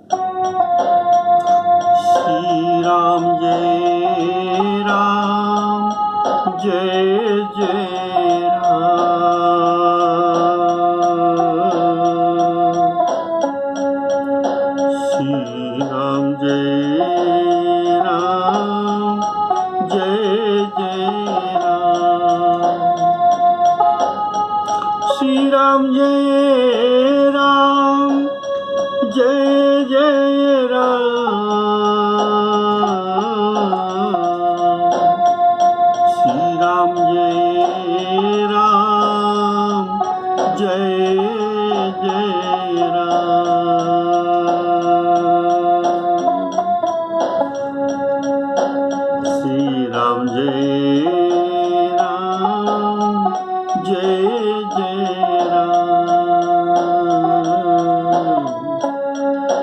श्री राम जय राम जय जय राम। श्री राम जय राम जय जय राम। श्री राम जय राम जय जय राम। श्री राम जय राम जय जय राम। श्री राम जय राम जय जय राम।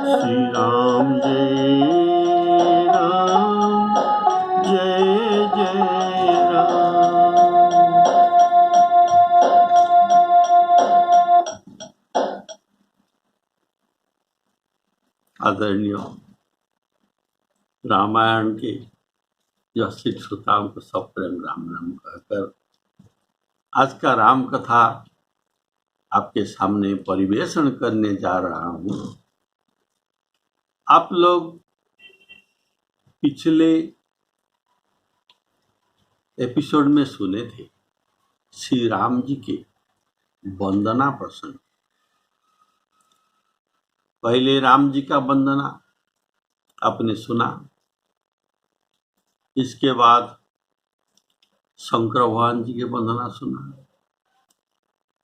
श्री राम जय राम जय जय राम। आदरणीय रामायण के सिख श्रोताओं को सब प्रेम राम राम कहकर आज का राम कथा आपके सामने परिवेषण करने जा रहा हूं। आप लोग पिछले एपिसोड में सुने थे श्री राम जी के वंदना प्रसंग। पहले राम जी का वंदना आपने सुना, इसके बाद शंकर भगवान जी के वंदना सुना,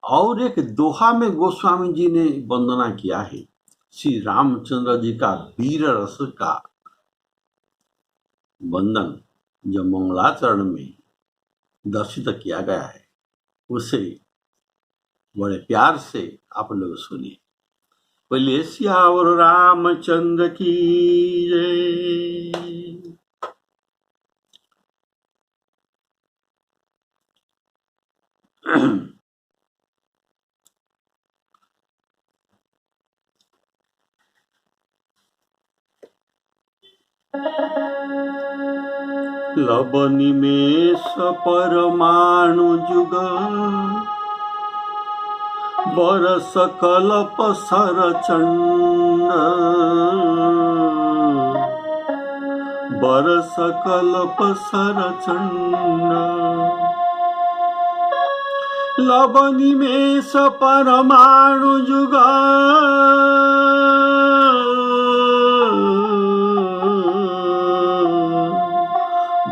और एक दोहा में गोस्वामी जी ने वंदना किया है श्री रामचंद्र जी का वीर रस का वंदन, जो मंगलाचरण में दर्शित किया गया है, उसे बड़े प्यार से आप लोग सुनिए। बोलिए सियावर रामचंद्र की जय। लबनी में परमाणु जुग बरस कल्प सरचंड। बरस कल्प सरचंड। लबनी में परमाणु जुग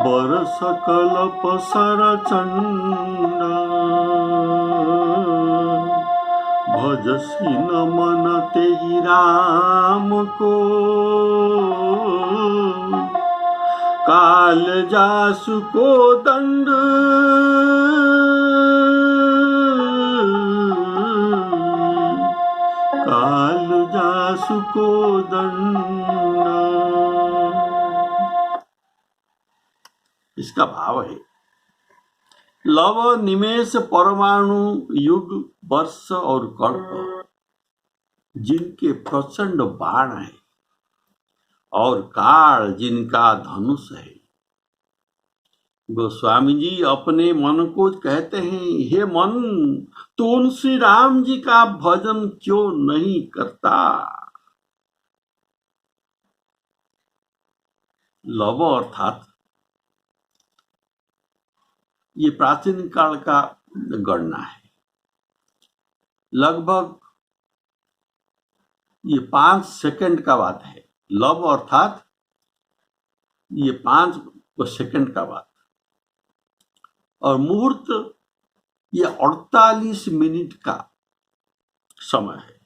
बरस कल्प सरचंड। भजसी न मन तेहि राम को काल जासु को दंड। काल जासु को दंड। इसका भाव है लव निमेष परमाणु युग वर्ष और कल्प जिनके प्रचंड बाण है और काल जिनका धनुष है। गोस्वामी जी अपने मन को कहते हैं, हे मन तू उन श्री राम जी का भजन क्यों नहीं करता। लव अर्थात ये प्राचीन काल का गणना है। लगभग ये 5 सेकंड का बात है। लव अर्थात ये 5 सेकंड का बात, और मुहूर्त ये 48 मिनट का समय है।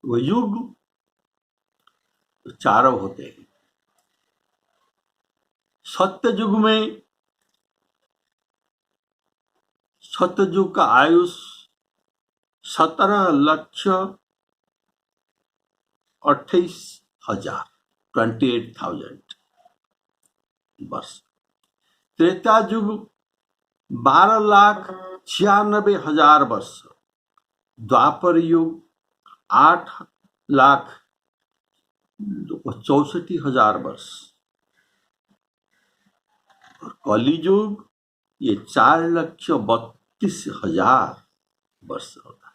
वो युग 4 होते हैं। सत्ययुग में सत्ययुग का आयुष 17,28,000 28,000 वर्ष। त्रेता युग 12,96,000 वर्ष। द्वापर युग 8,00,000 64,000 वर्ष, और कलियुग ये 4,32,000 वर्ष होता है।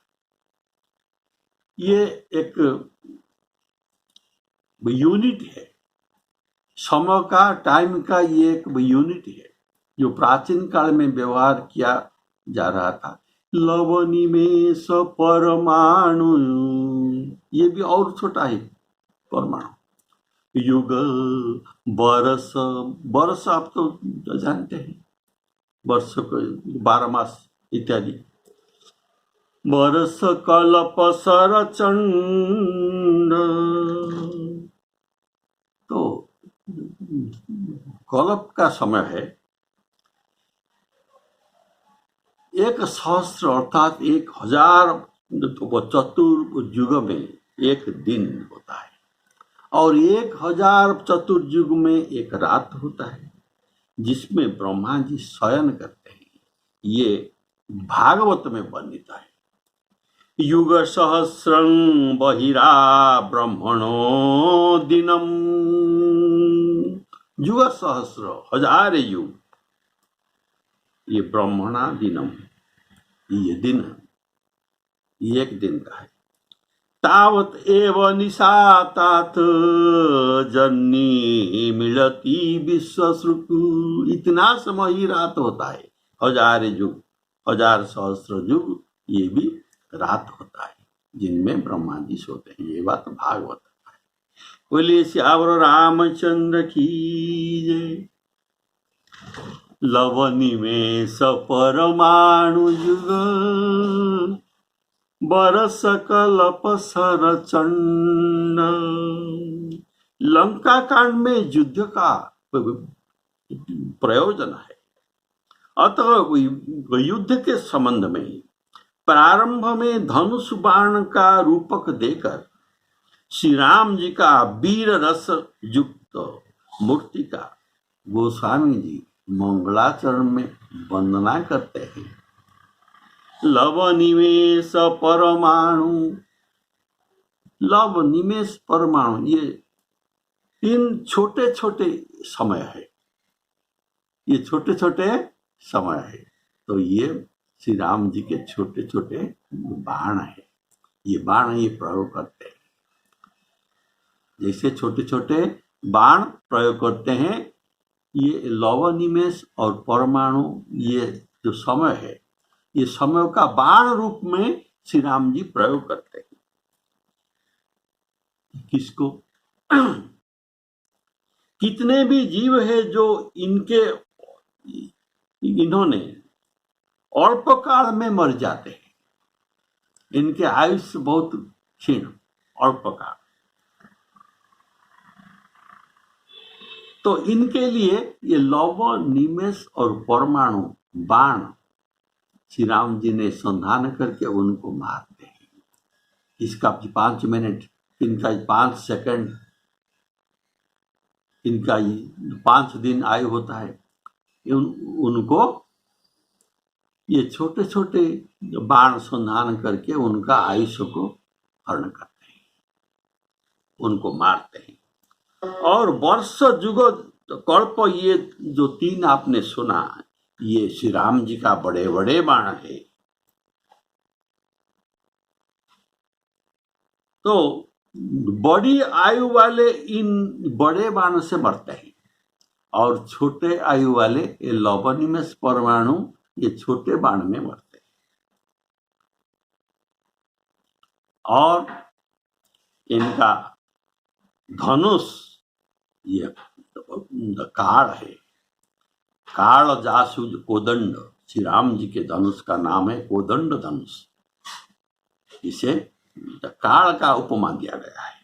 ये एक यूनिट है, समय का, टाइम का ये एक यूनिट है जो प्राचीन काल में व्यवहार किया जा रहा था। लवनी में स परमाणु, ये भी और छोटा है परमाणु। युग बरस, बरस आप तो जानते हैं, वर्ष को 12 मास इत्यादि। बरस कल्प सरचंड, तो कल्प का समय है 1,000 अर्थात 1,000 चतुर्युग में एक दिन होता है, और 1,000 चतुर्युग में एक रात होता है जिसमें ब्रह्मा जी शयन करते हैं। ये भागवत में वर्णित है। युग सहस्रं बहिरा ब्रह्मणो दिनम, युग सहस्र, 1,000 युग, ये ब्रह्मणा दिनम, ये दिन, ये एक दिन का है। तावत एव निशातात जन्नी मिलती विश्वश्रुतु, इतना समय ही रात होता है। 1,000 युग, 1,000 सहस्र युग, ये भी रात होता है जिनमें ब्रह्मा जी सोते हैं। ये बात भागवत है। बोलिए श्यावर रामचंद्र की जय। लवनी में स परमाणु युग, बरस कल्प सरचंड। लंका कांड में युद्ध का प्रयोजन है, अतः युद्ध के संबंध में प्रारंभ में धनुष बाण का रूपक देकर श्री राम जी का वीर रस युक्त मूर्ति का गोस्वामी जी मंगलाचरण में वंदना करते हैं। लव निमेष परमाणु, लव निमेष परमाणु, ये 3 छोटे छोटे समय है, ये छोटे छोटे समय है। तो ये श्री राम जी के छोटे छोटे बाण है, ये बाण ये प्रयोग करते हैं। जैसे छोटे छोटे बाण प्रयोग करते हैं, ये लव निमेष और परमाणु, ये जो समय है, ये समय का बाण रूप में श्री राम जी प्रयोग करते हैं। किसको? कितने भी जीव है जो इन्होंने अल्प काल में मर जाते हैं, इनके आयुष्य बहुत क्षीण, अल्प काल। तो इनके लिए ये लव निमेष और परमाणु बाण श्री राम जी ने संधान करके उनको मारते हैं। इसका 5 मिनट, इनका 5 सेकंड, इनका 5 दिन आयु होता है। उनको ये छोटे छोटे बाण संधान करके उनका आयुष्य को हरण करते हैं, उनको मारते हैं। और वर्ष युग कल्प, ये जो 3 आपने सुना, ये श्री राम जी का बड़े बड़े बाण है। तो बड़ी आयु वाले इन बड़े बाण से मरते हैं, और छोटे आयु वाले ये लव निमेष परमाणु ये छोटे बाण में मरते हैं। और इनका धनुष ये काल है, काल जासुज कोदंड, श्री राम जी के धनुष का नाम है कोदंड धनुष। इसे काल का उपमा दिया गया है।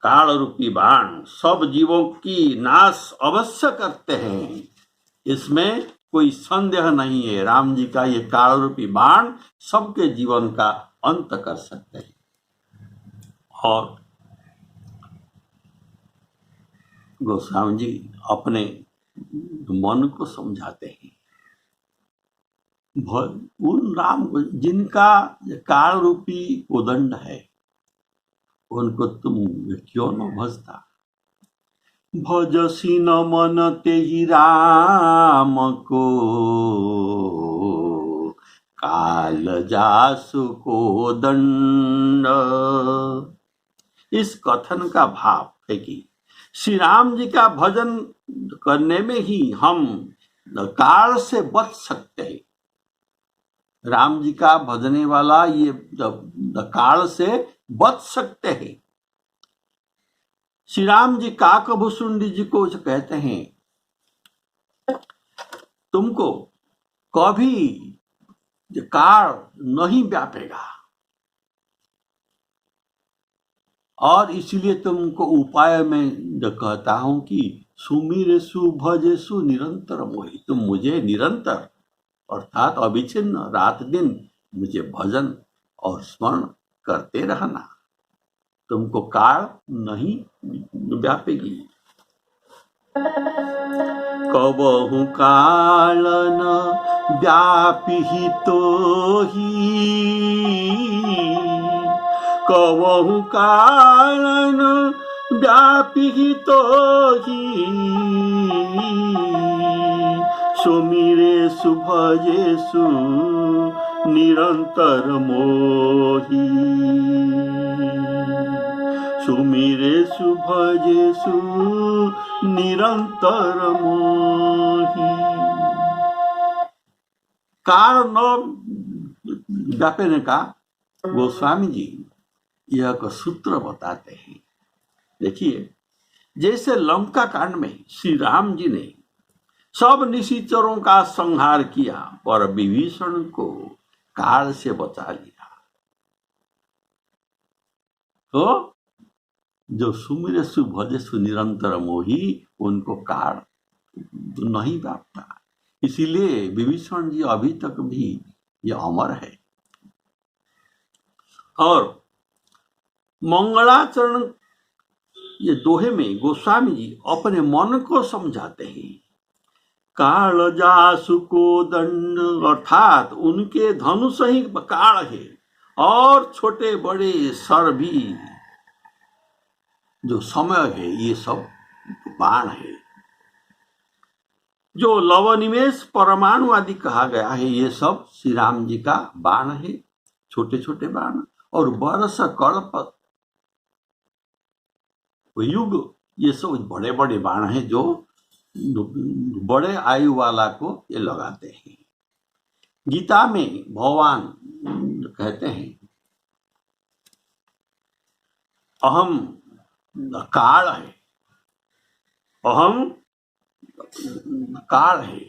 काल रूपी बाण सब जीवों की नाश अवश्य करते हैं, इसमें कोई संदेह नहीं है। राम जी का ये काल रूपी बाण सबके जीवन का अंत कर सकते हैं। और गोस्वामी जी अपने मन को समझाते हैं, उन राम को जिनका काल रूपी कोदंड है, उनको तुम क्यों न भजता। भजसी न मन तेहि राम को, काल जासु को दंड। इस कथन का भाव है कि श्री राम जी का भजन करने में ही हम काल से बच सकते हैं। राम जी का भजने वाला ये काल से बच सकते हैं। श्री राम जी काकभुसुंडी जी को कहते हैं, तुमको कभी काल नहीं व्यापेगा, और इसलिए तुमको उपाय में कहता हूं कि सुमिरेसु भजेसु निरंतर मोहि। तुम मुझे निरंतर अर्थात अविच्छिन्न रात दिन मुझे भजन और स्मरण करते रहना, तुमको काल नहीं व्यापेगी। कबहु काल न व्यापी तोहि, कबहु काल न व्यापी तोहि। सुमिरेसु भजेसु निरंतर मोहि, सुमिरेसु भजेसु निरंतर मोहि। काल न व्यापने का गोस्वामी जी यह का सूत्र बताते हैं। देखिए, जैसे लंका कांड में श्री राम जी ने सब निशाचरों का संहार किया और विभीषण को काल से बचा लिया, तो जो सुमिरेसु भजेसु निरंतर मोहि उनको काल नहीं व्यापता। इसीलिए विभीषण जी अभी तक भी ये अमर है। और मंगलाचरण ये दोहे में गोस्वामी जी अपने मन को समझाते हैं। काल जासु को दंड, अर्थात उनके धनुष ही काल है, और छोटे बड़े सर भी जो समय है ये सब बाण है। जो लवनिमेष परमाणु आदि कहा गया है ये सब श्री राम जी का बाण है, छोटे छोटे बाण। और वर्ष कल्प युग ये सब बड़े बड़े बाण हैं जो बड़े आयु वाला को ये लगाते हैं। गीता में भगवान कहते हैं अहम काल है, अहम काल है,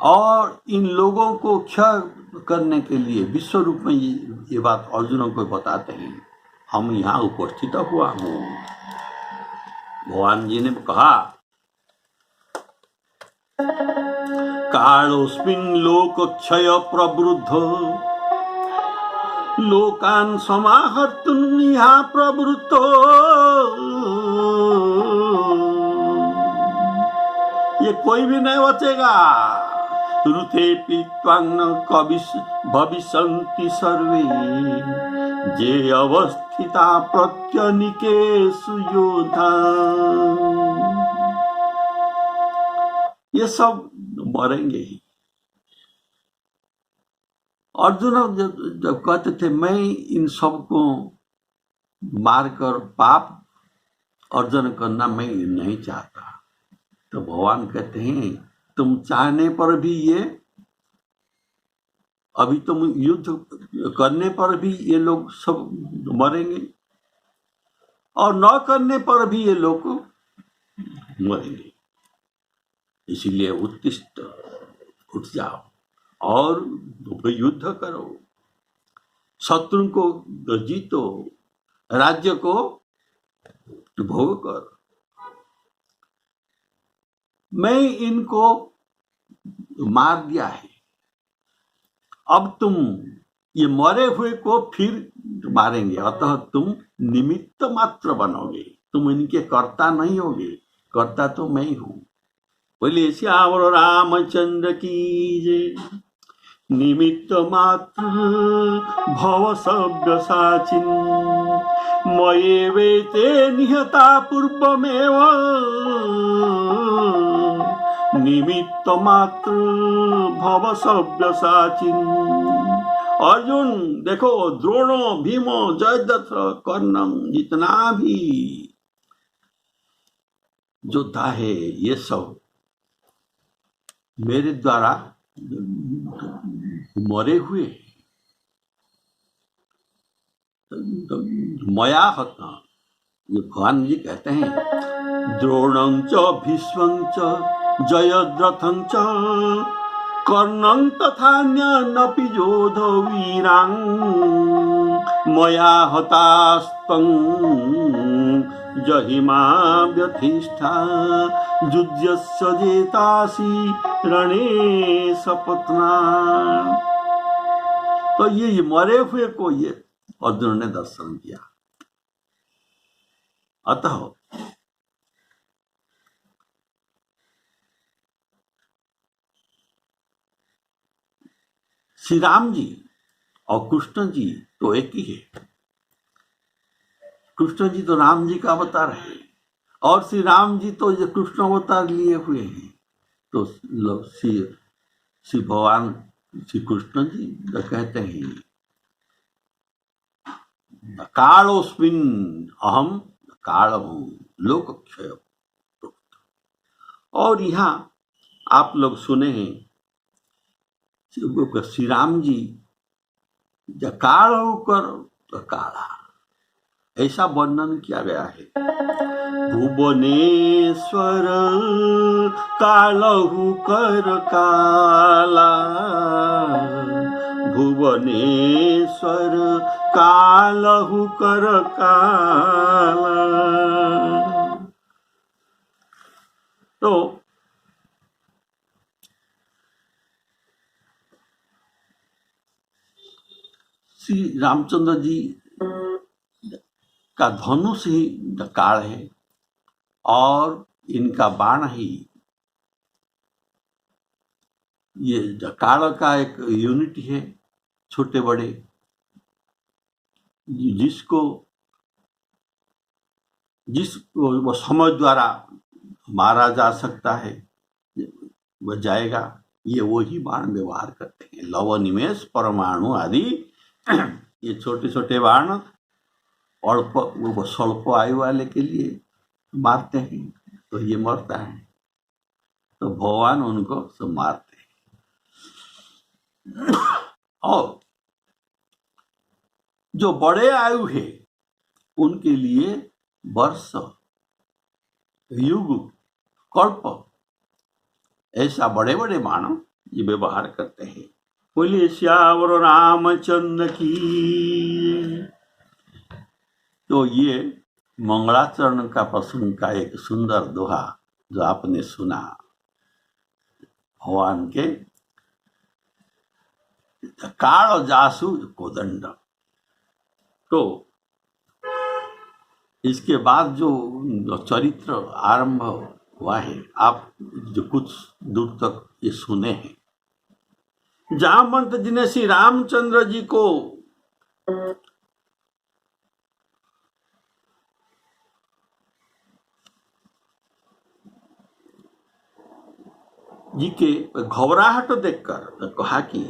और इन लोगों को क्षय करने के लिए विश्व रूप में ये बात अर्जुन को बताते हैं। हम यहाँ उपस्थित हुआ हूँ। भगवान जी ने कहा कालोस्मिन् लोक क्षय प्रवृद्ध, लोकान् समाहर्तुं यहाँ प्रवृत्तो। ये कोई भी नहीं बचेगा। ऋते पीत्वान्न भविष्यन्ति सर्वे, जे अवस्थिता प्रत्यनिकेषु योधा। ये सब मरेंगे ही। अर्जुन जब कहते थे मैं इन सबको मारकर पाप अर्जन करना मैं नहीं चाहता, तो भगवान कहते हैं तुम चाहने पर भी ये, अभी तुम युद्ध करने पर भी ये लोग सब मरेंगे, और न करने पर भी ये लोग मरेंगे। इसीलिए उत्तिष्ठ, उठ जाओ और युद्ध करो, शत्रु को जीतो, राज्य को भोग करो। मैं इनको मार दिया है, अब तुम ये मरे हुए को फिर मारेंगे, अतः तुम निमित्त मात्र बनोगे, तुम इनके कर्ता नहीं होगे, कर्ता तो मैं ही हूं। बोले श्यावर रामचंद्र की जय। निमित्त मात्र भव सव्य साचिन, मयेवैते निहता पूर्वमेव निमित्त मात्र भव सव्यसाचिन। अर्जुन देखो, द्रोणो, भीमो, जयद्रथ, कर्णम, जितना भी योद्धा है, ये सब मेरे द्वारा मरे हुए। मया हता, ये भगवान जी कहते हैं, द्रोणं च भीष्मं च जयद्रथं च कर्णं तथान्यनपि योधवीरान् मया हतास्तं जहिमा व्यथिष्ठा युध्यस्य जेतासि रणे सपत्ना। तो ये मरे हुए को ये अर्जुन ने दर्शन दिया। अतः श्री राम जी और कृष्ण जी तो एक ही है। कृष्ण जी तो राम जी का अवतार है और श्री राम जी तो ये कृष्ण अवतार लिए हुए हैं। तो श्री भगवान श्री कृष्ण जी कहते हैं, कालोस्मिन् अहम काल हूं लोकक्षय। और यहाँ आप लोग सुने हैं श्री राम जी काल होकर तो काला, ऐसा वर्णन किया गया है। भुवनेश्वर कालहु कर काला, भुवनेश्वर कालहु कर काला। तो श्री रामचंद्र जी का धनुष ही काल है और इनका बाण ही, ये काल का एक यूनिट है, छोटे बड़े, जिसको वो समझ द्वारा मारा जा सकता है, वह जाएगा। ये वही बाण व्यवहार करते हैं। लव निमेष परमाणु आदि ये छोटे छोटे बाण अल्प वो स्वल्प आयु वाले के लिए मारते हैं, तो ये मरता है, तो भगवान उनको सब मारते हैं। और जो बड़े आयु है उनके लिए वर्ष, युग, कल्प, ऐसा बड़े बड़े बाण ये व्यवहार करते हैं। बोलिए श्यावर रामचंद्र की। तो ये मंगलाचरण का प्रसंग का एक सुंदर दोहा जो आपने सुना, भगवान के काल जासु कोदंड। तो इसके बाद जो चरित्र आरंभ हुआ है, आप जो कुछ दूर तक ये सुने हैं, जामवंत जी ने श्री रामचंद्र जी को जी के घबराहट देखकर कहा कि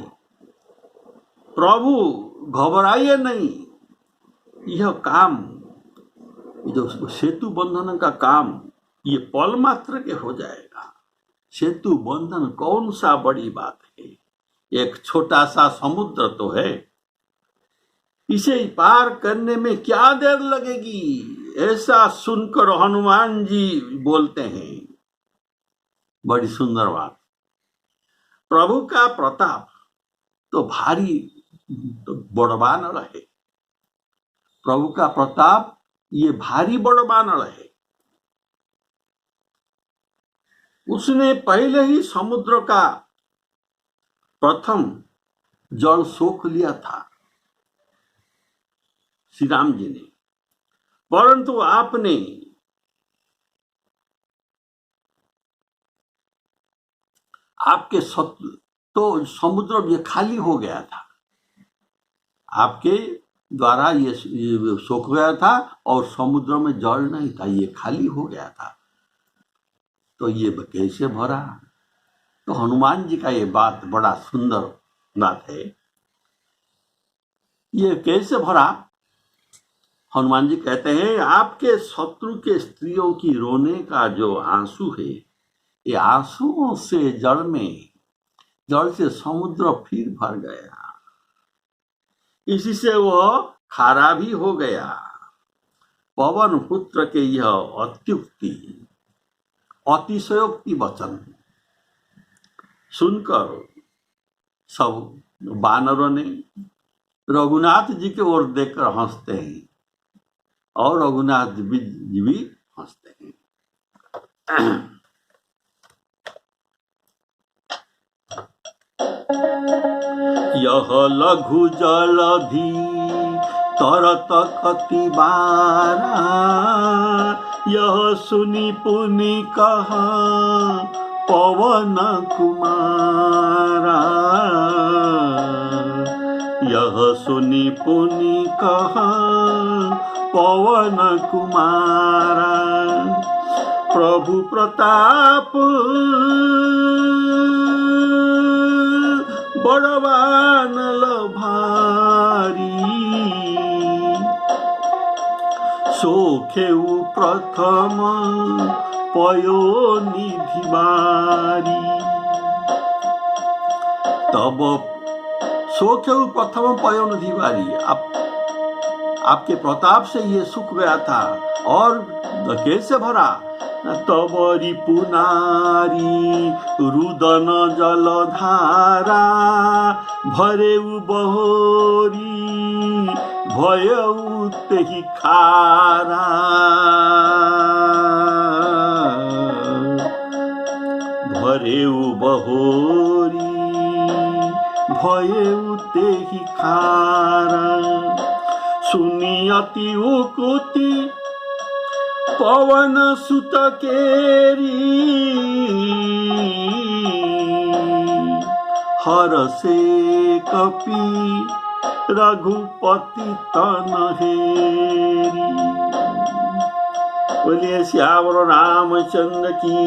प्रभु घबराइए नहीं, यह काम, जो सेतु बंधन का काम, ये पल मात्र के हो जाएगा। सेतु बंधन कौन सा बड़ी बात है, एक छोटा सा समुद्र तो है, इसे पार करने में क्या देर लगेगी, ऐसा सुनकर हनुमान जी बोलते हैं। बड़ी सुंदर बात। प्रभु का प्रताप तो भारी, तो बड़वान रहे। प्रभु का प्रताप ये भारी बड़वान रहे। उसने पहले ही समुद्र का प्रथम जल सोख लिया था श्री राम जी ने, परंतु आपने आपके तो समुद्र ये खाली हो गया था। आपके द्वारा ये सूख गया था और समुद्र में जल नहीं था, ये खाली हो गया था। तो ये कैसे भरा? तो हनुमान जी का ये बात बड़ा सुंदर बात है। ये कैसे भरा? हनुमान जी कहते हैं, आपके शत्रु के स्त्रियों की रोने का जो आंसू है, ये आंसुओं से जल से समुद्र फिर भर गया, इसी से वह खारा भी हो गया। पवन पुत्र के यह अतिशयोक्ति वचन सुनकर सब वानरों ने रघुनाथ जी की ओर देखकर हंसते हैं और रघुनाथ जी भी हंसते हैं। यह लघु जलधि तरत कति बारा, यह सुनी पुनि कहा पवन कुमारा। यह सुनी पुनि कहा पवन कुमारा, प्रभु प्रताप बड़वान भारी। सोखेउ प्रथम पयो निधि बारी, तब सोखेउ प्रथम पयो निधि बारी। आपके प्रताप से ये सुख गया था। और कैसे भरा? तब रिपुनारी रुदन जलधारा, भरेउ बहोरी भयउ तेहि खारा। भरेउ बहोरी भयउ तेहि खारा। सुनी अति उकुति पवन सुत केरी, हरसे कपि रघुपति तन हेरी। बोलिए श्यावर रामचंद्र की।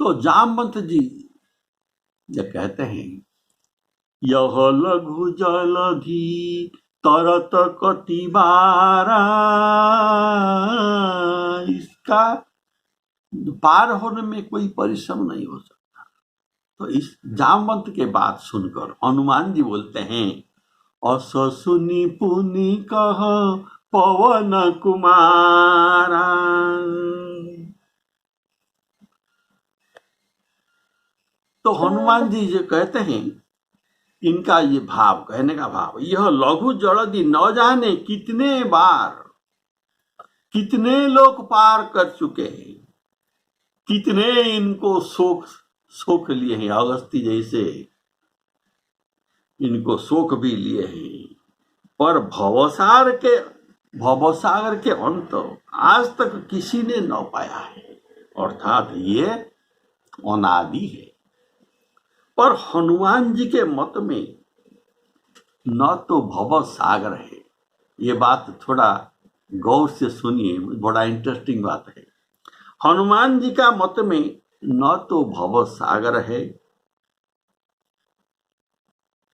तो जामवंत जी ये कहते हैं, यह लघु जलधि तरत कति बारा, इसका पार होने में कोई परिश्रम नहीं हो सकता। तो इस जामवंत के बात सुनकर हनुमान जी बोलते हैं, अस सुनी पुनि कह पवन कुमारा। तो हनुमान जी जो कहते हैं, इनका ये भाव, कहने का भाव, यह लघु जलधि न जाने कितने बार कितने लोग पार कर चुके हैं, कितने इनको शोक लिए हैं, अगस्ती जैसे इनको शोक भी लिए हैं, पर भवसागर के अंत आज तक किसी ने न पाया है। अर्थात ये अनादि है। पर हनुमान जी के मत में न तो भव सागर है। ये बात थोड़ा गौर से सुनिए, बड़ा इंटरेस्टिंग बात है। हनुमान जी का मत में न तो भव सागर है,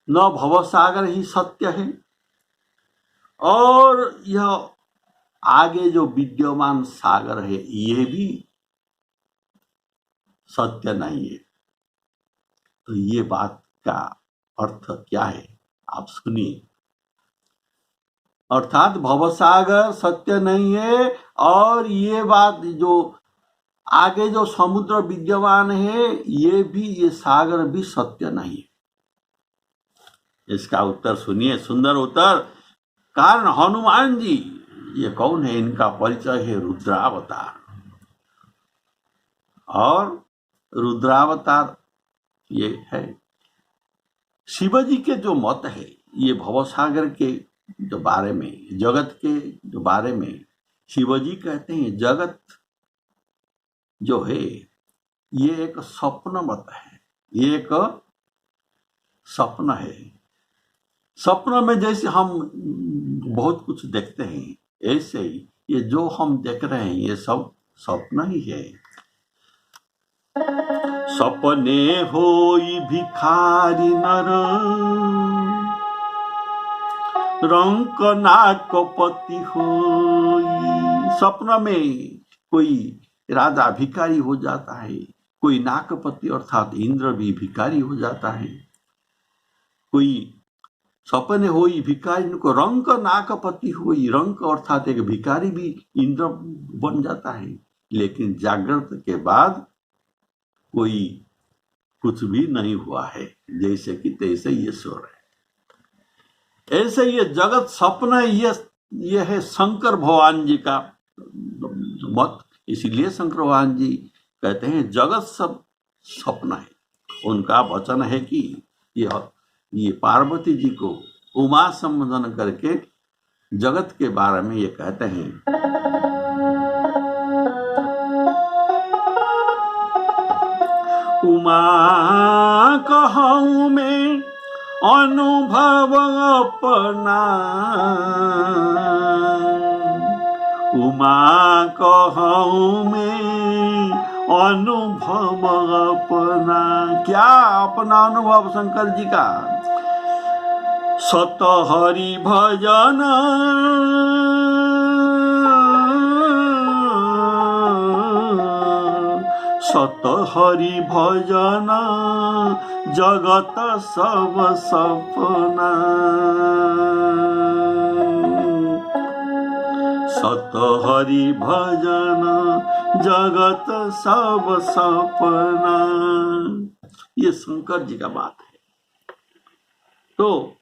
न भव सागर ही सत्य है, और यह आगे जो विद्यमान सागर है ये भी सत्य नहीं है। तो ये बात का अर्थ क्या है, आप सुनिए। अर्थात भवसागर सत्य नहीं है, और ये बात जो आगे जो समुद्र विद्यमान है ये सागर भी सत्य नहीं है। इसका उत्तर सुनिए, सुंदर उत्तर। कारण हनुमान जी ये कौन है? इनका परिचय है रुद्रावतार। और रुद्रावतार ये है शिवजी के जो मत है, ये भवसागर के जो बारे में, जगत के जो बारे में शिवजी कहते हैं जगत जो है ये एक स्वप्न मत है, ये एक स्वप्न है। स्वप्न में जैसे हम बहुत कुछ देखते हैं, ऐसे ही ये जो हम देख रहे हैं ये सब स्वप्न ही है। सपने होई भिखारी नर, रंक नाकपति होई। स्वप्न में कोई राजा भिखारी हो जाता है, कोई नाकपति अर्थात इंद्र भी भिखारी हो जाता है। कोई सपने होई भिखारी को रंक नाकपति हुई, रंक अर्थात एक भिखारी भी इंद्र बन जाता है। लेकिन जागृत के बाद कोई कुछ भी नहीं हुआ है, जैसे कि तैसे ये सो रहे। ऐसे ये जगत स्वप्न है, ये है शंकर भगवान जी का मत। इसीलिए शंकर भगवान जी कहते हैं जगत सब स्वप्न है। उनका वचन है कि ये पार्वती जी को उमा संबोधन करके जगत के बारे में ये कहते हैं। उमा कहूँ में अनुभव अपना, उमा कहूँ में अनुभव अपना। क्या अपना अनुभव शंकर जी का? सत हरि भजन सत हरि भजन जगत सब सपना। सत हरि भजन जगत सब सपना। ये शंकर जी का बात है। तो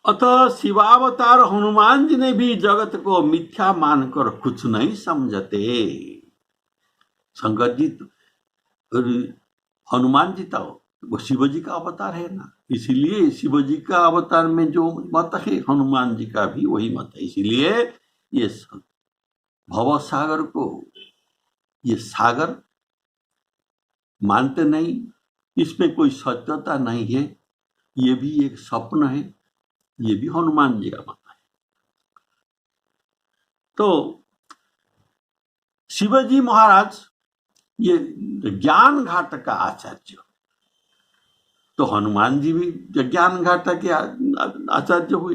अतः शिवावतार हनुमान जी ने भी जगत को मिथ्या मानकर कुछ नहीं समझते। शंकर जी हनुमान जी तो वो शिव जी का अवतार है ना, इसीलिए शिव जी का अवतार में जो मत है हनुमान जी का भी वही मत है। इसीलिए ये भव सागर को ये सागर मानते नहीं, इसमें कोई सत्यता नहीं है, ये भी एक स्वप्न है, ये भी हनुमान जी का मत है। तो शिवजी महाराज ये ज्ञान घाट का आचार्य, तो हनुमान जी भी ज्ञान घाट के आचार्य हुए।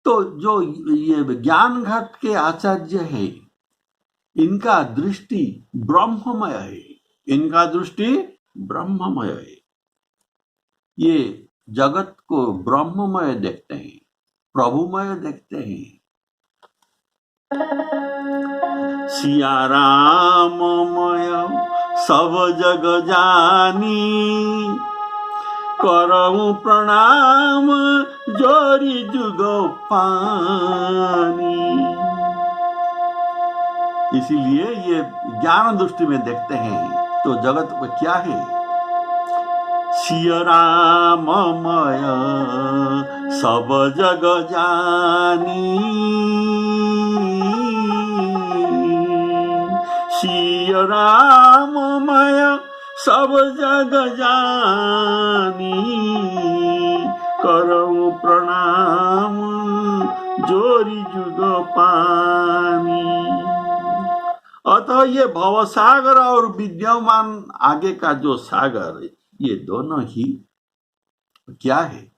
तो जो ये ज्ञान घाट के आचार्य है इनका दृष्टि ब्रह्ममय है, इनका दृष्टि ब्रह्ममय है। ये जगत को ब्रह्ममय देखते हैं, प्रभुमय देखते हैं। सिया राममय सब जग जानी, करऊं प्रणाम जोरी जुग पानी। इसीलिए ये ज्ञान दृष्टि में देखते हैं तो जगत को क्या है? सिया राममय सब जग जानी, सिया राममय सब जग जानी, करऊं प्रणाम जोरी जुग पानी। अतः ये भवसागर और विद्यमान आगे का जो सागर, ये दोनों ही क्या है?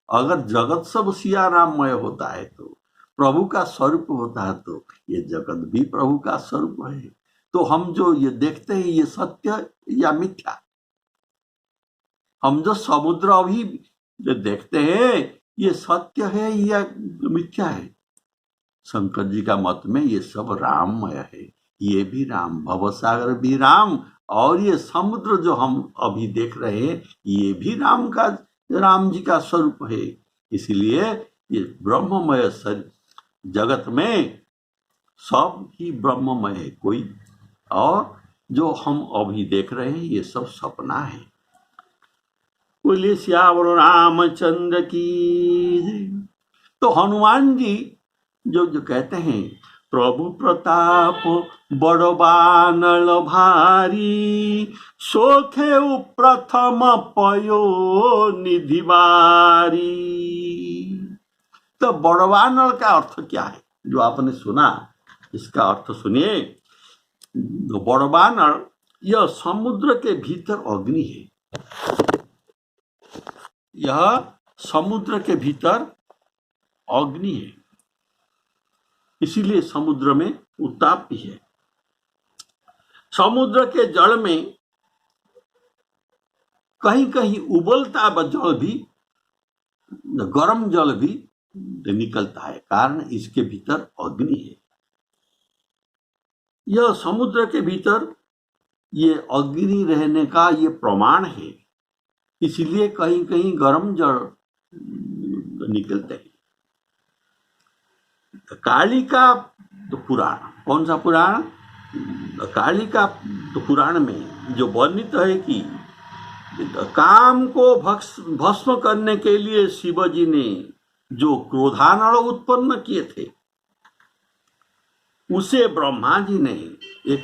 अगर जगत सब सिया राममय होता है तो प्रभु का स्वरूप होता है, तो ये जगत भी प्रभु का स्वरूप है। तो हम जो ये देखते हैं ये सत्य या मिथ्या? हम जो समुद्र अभी जो देखते हैं ये सत्य है या मिथ्या है? शंकर जी का मत में ये सब राममय है, ये भी राम, भवसागर भी राम, और ये समुद्र जो हम अभी देख रहे हैं ये भी राम जी का स्वरूप है। इसलिए ये ब्रह्ममय जगत में सब ही ब्रह्ममय है कोई, और जो हम अभी देख रहे हैं ये सब सपना है। बोलिए सियावर रामचंद्र की जय। तो हनुमान जी जो कहते हैं, प्रभु प्रताप बड़ बानल भारी, सोखे प्रथम पयो निधि बारी। तो बड़ बानल का अर्थ क्या है, जो आपने सुना, इसका अर्थ सुनिए। बड़ बानल यह समुद्र के भीतर अग्नि है। यह समुद्र के भीतर अग्नि है, इसीलिए समुद्र में उत्ताप भी है। समुद्र के जल में कहीं कहीं उबलता जल भी, गर्म जल भी निकलता है, कारण इसके भीतर अग्नि है। यह समुद्र के भीतर ये अग्नि रहने का ये प्रमाण है, इसलिए कहीं कहीं गर्म जल निकलते हैं। कालिका तो पुराण, कौन सा पुराण? कालिका तो पुराण में जो वर्णित है कि काम को भस्म करने के लिए शिवजी ने जो क्रोधानल उत्पन्न किए थे, उसे ब्रह्मा जी ने एक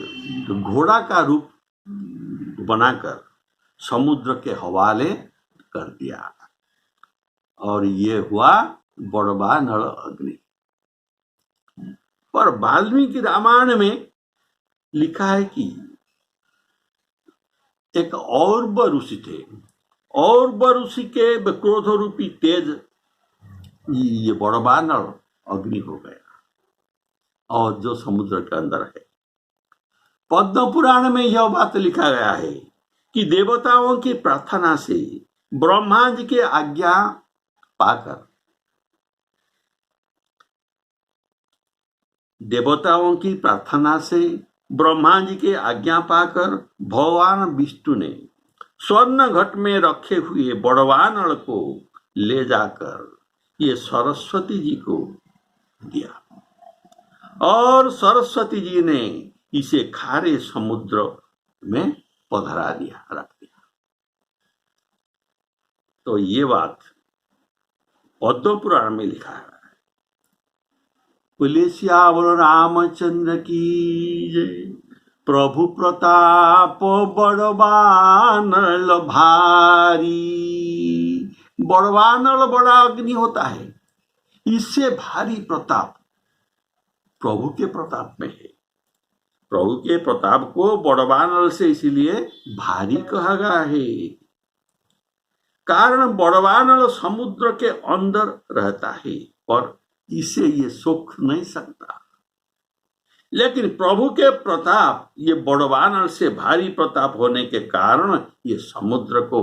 घोड़ा का रूप बनाकर समुद्र के हवाले कर दिया, और ये हुआ बड़वा नल अग्नि। पर वाल्मीकि रामायण में लिखा है कि एक और ऋषि थे, और ऋषि के क्रोध रूपी तेज ये बड़वा नल अग्नि हो गया, और जो समुद्र के अंदर है। पद्म पुराण में यह बात लिखा गया है कि देवताओं की प्रार्थना से ब्रह्मा जी की आज्ञा पाकर, देवताओं की प्रार्थना से ब्रह्मा जी की आज्ञा पाकर भगवान विष्णु ने स्वर्ण घट में रखे हुए बड़वा नल को ले जाकर ये सरस्वती जी को दिया, और सरस्वती जी ने इसे खारे समुद्र में पधरा दिया, रख दिया। तो ये बात पद्म पुराण में लिखा है। बोले सियावर रामचंद्र की जय। प्रभु प्रताप बड़वानल भारी। बड़वानल बड़ा अग्नि होता है, इससे भारी प्रताप प्रभु के प्रताप में है। प्रभु के प्रताप को बड़वानल से इसीलिए भारी कहा गया है, कारण बड़वानल समुद्र के अंदर रहता है और इसे ये सोख नहीं सकता। लेकिन प्रभु के प्रताप ये बड़वानल से भारी प्रताप होने के कारण ये समुद्र को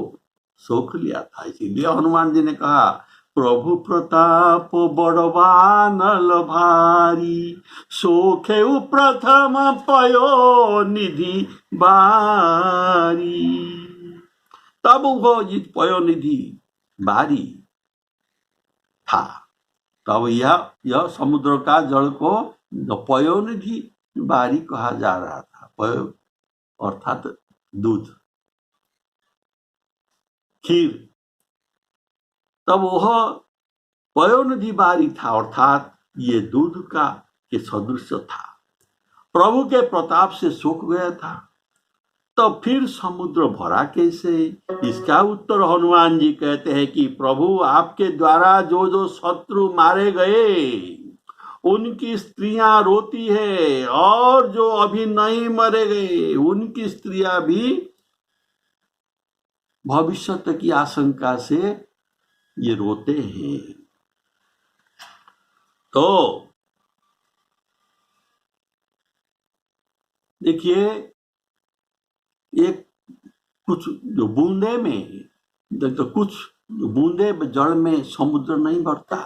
सोख लिया था। इसीलिए हनुमान जी ने कहा, प्रभु प्रताप बड़वानल भारी, सोखे प्रथम पयो निधि बारी। तब वो पयो निधि बारी था, तब यह समुद्र का जल को पयो निधि बारी कहा जा रहा था। पयो अर्थात दूध, खीर, तब वह पयो निधि बारी था, अर्थात ये दूध का के सदृश था। प्रभु के प्रताप से सूख गया था, तो फिर समुद्र भरा कैसे? इसका उत्तर हनुमान जी कहते हैं कि प्रभु आपके द्वारा जो जो शत्रु मारे गए उनकी स्त्रियां रोती है, और जो अभी नहीं मरे गए उनकी स्त्रियां भी भविष्य की आशंका से ये रोते हैं। तो देखिए, एक कुछ जो बूंदे में, तो कुछ बूंदे जल में समुद्र नहीं भरता।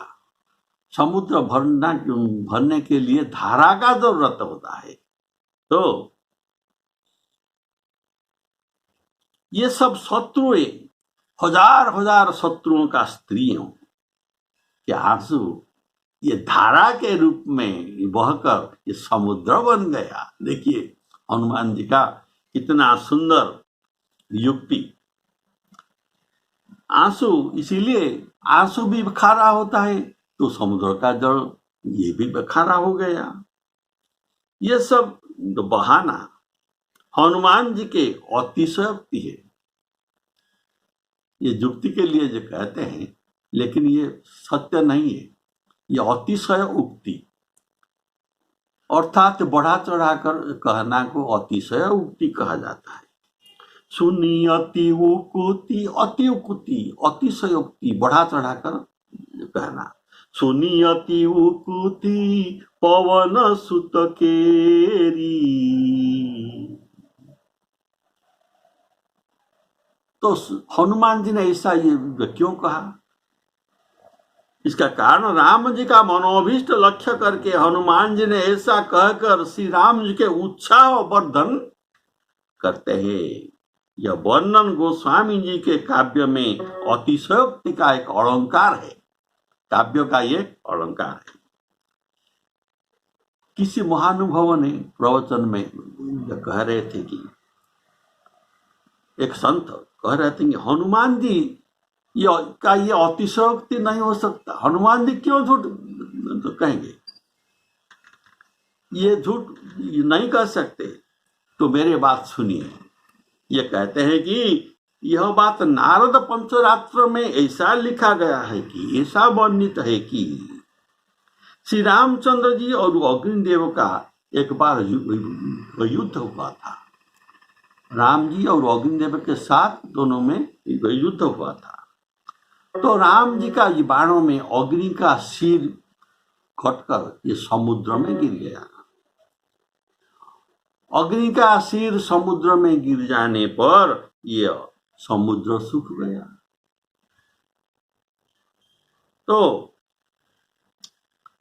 समुद्र भरने के लिए धारा का जरूरत होता है। तो ये सब शत्रुएं, हजार हजार शत्रुओं का स्त्रियों के आंसू ये धारा के रूप में बहकर ये समुद्र बन गया। देखिए हनुमान जी का कितना सुंदर युक्ति। आंसू, इसीलिए आंसू भी खारा होता है, तो समुद्र का जल ये भी खारा हो गया। ये सब बहाना हनुमान जी के अतिशयोक्ति है। ये युक्ति के लिए जो कहते हैं, लेकिन ये सत्य नहीं है, ये अतिशय उक्ति, अर्थात बढ़ा चढ़ाकर कहना को अतिशय उक्ति कहा जाता है। सुनी अति उक्ति, अति उक्ति, अतिशयोक्ति, बढ़ा चढ़ाकर कहना। सुनी अति उक्ति पवन सुत केरी, तो हनुमान जी ने ऐसा ये क्यों कहा? इसका कारण राम जी का मनोभीष्ट लक्ष्य करके हनुमान जी ने ऐसा कहकर श्री राम जी के उत्साह वर्धन करते हैं। यह वर्णन गोस्वामी जी के काव्य में अतिशयोक्ति का एक अलंकार है, काव्य का एक अलंकार है। किसी महानुभव ने प्रवचन में कह रहे थे कि एक संत कह रहे थे कि हनुमान जी ये अतिशयोक्ति नहीं हो सकता, हनुमान जी क्यों झूठ तो कहेंगे, ये झूठ नहीं कह सकते। तो मेरे बात सुनिए, ये कहते हैं कि यह बात नारद पंचरात्र में ऐसा लिखा गया है कि ऐसा वर्णित है कि श्री रामचंद्र जी और अग्निदेव का एक बार युद्ध हुआ था। राम जी और अग्निदेव के साथ दोनों में युद्ध हुआ था। तो राम जी का बाणों में अग्नि का सिर कटकर ये समुद्र में गिर गया। अग्नि का सिर समुद्र में गिर जाने पर ये समुद्र सूख गया। तो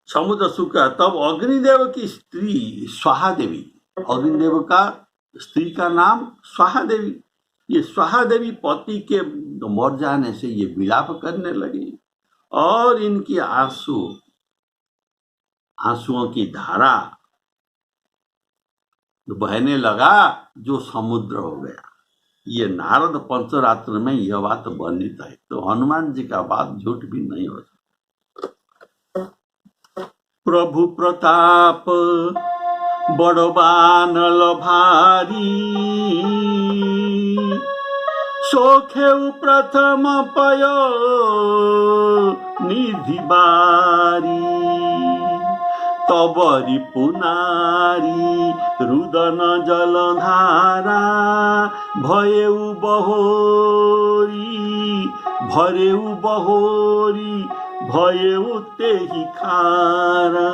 समुद्र सूखा, तब अग्निदेव की स्त्री स्वाहा देवी, अग्निदेव का स्त्री का नाम स्वाहा देवी, ये स्वाहा देवी पति के मर जाने से ये विलाप करने लगी और इनकी आंसुओं की धारा बहने लगा जो समुद्र हो गया। ये नारद पंचरात्र में यह बात वर्णित है। तो हनुमान जी का बात झूठ भी नहीं हो सकता। प्रभु प्रताप बड़बानल भारी, सोखेउ प्रथम पय निधि बारी, तबरी पुनारी रुदन जलधारा, भयेउ बहोरी भरेउ बहोरी, भयेउ तेहि खारा।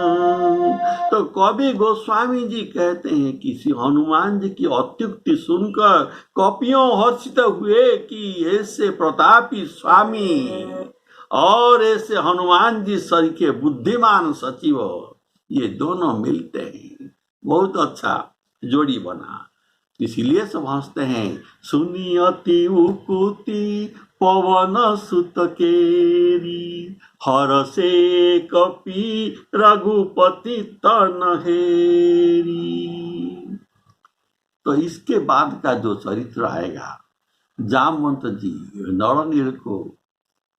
तो कवि गोस्वामी जी कहते हैं कि श्री हनुमान जी की अत्युक्ति सुनकर कपियों हर्षित हुए कि ऐसे प्रतापी स्वामी और ऐसे हनुमान जी सर के बुद्धिमान सचिव, ये दोनों मिलते हैं, बहुत अच्छा जोड़ी बना। इसीलिए सब हंसते हैं, सुनी अति उकुति पवन सुत केरी, हर से कपि रघुपति तन हेरी। तो इसके बाद का जो चरित्र आएगा, जामवंत जी नरनील को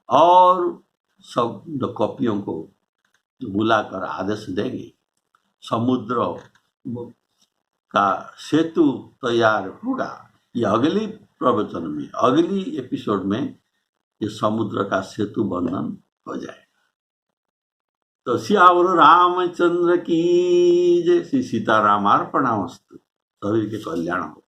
और सब कपियों को बुलाकर आदेश देंगे, समुद्र का सेतु तैयार होगा। ये अगली प्रवचन में, अगली एपिसोड में ये समुद्र का सेतु वर्णन हो जाएगा। तो श्यावर रामचंद्र की जय। श्री सीतारामार्पणमस्तु। सभी के कल्याण हो।